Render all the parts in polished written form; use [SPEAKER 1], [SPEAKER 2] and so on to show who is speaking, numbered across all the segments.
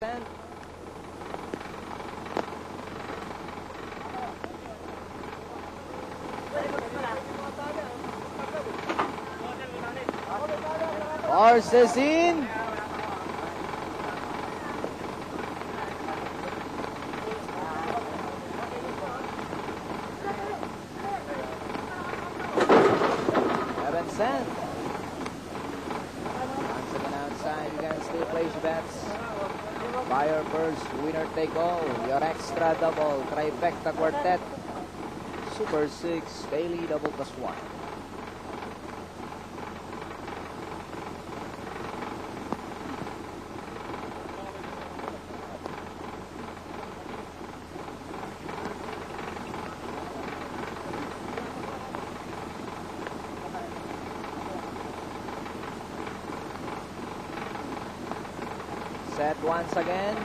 [SPEAKER 1] Horses in. Heaven Sent. Once again outside, you can still place bets. Fire first, winner take all. Your extra double, trifecta quartet. Super 6, daily double plus 1. Set once again.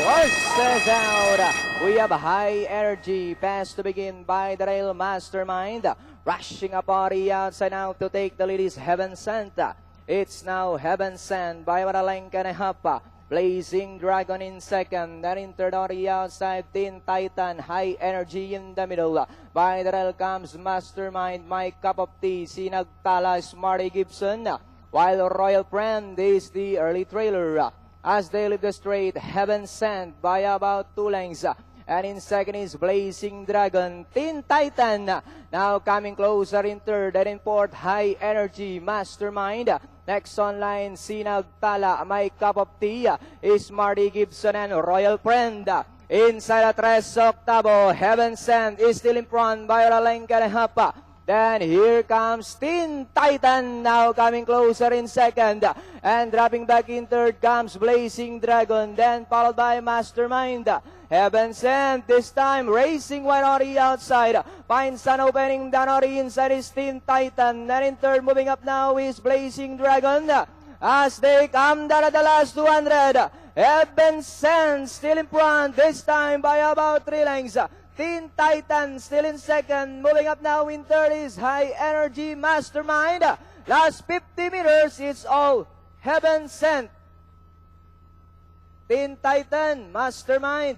[SPEAKER 1] Horses out. We have a high energy pass to begin by the Rail Mastermind. Rushing a body outside now to take the lead is Heaven Sent. It's now Heaven Sent by about a length and a half. Blazing Dragon in second, then in third on the outside, Teen Titan, High Energy in the middle. By the rail comes Mastermind, My Cup of Tea, Sinagtala, Smarty Gibson, while Royal Friend is the early trailer. As they leave the straight, Heaven Sent by about 2 lengths. And in second is Blazing Dragon, Teen Titan. Now coming closer in third, and in fourth, High Energy, Mastermind. Next on line, Sinagtala, My Cup of Tea, is Marty Gibson and Royal Friend. Inside a tres octavo, Heaven Sent is still in front by a length and a half. Then here comes Teen Titan, now coming closer in second. And dropping back in third comes Blazing Dragon, then followed by Mastermind. Heaven Sent, this time racing wide on the outside. Finds an opening down on the inside is Teen Titan. And in third, moving up now is Blazing Dragon. As they come down at the last 200. Heaven Sent still in front, this time by about 3 lengths. Teen Titan still in second. Moving up now in third is High Energy Mastermind. Last 50 meters, it's all Heaven Sent. Teen Titan, Mastermind.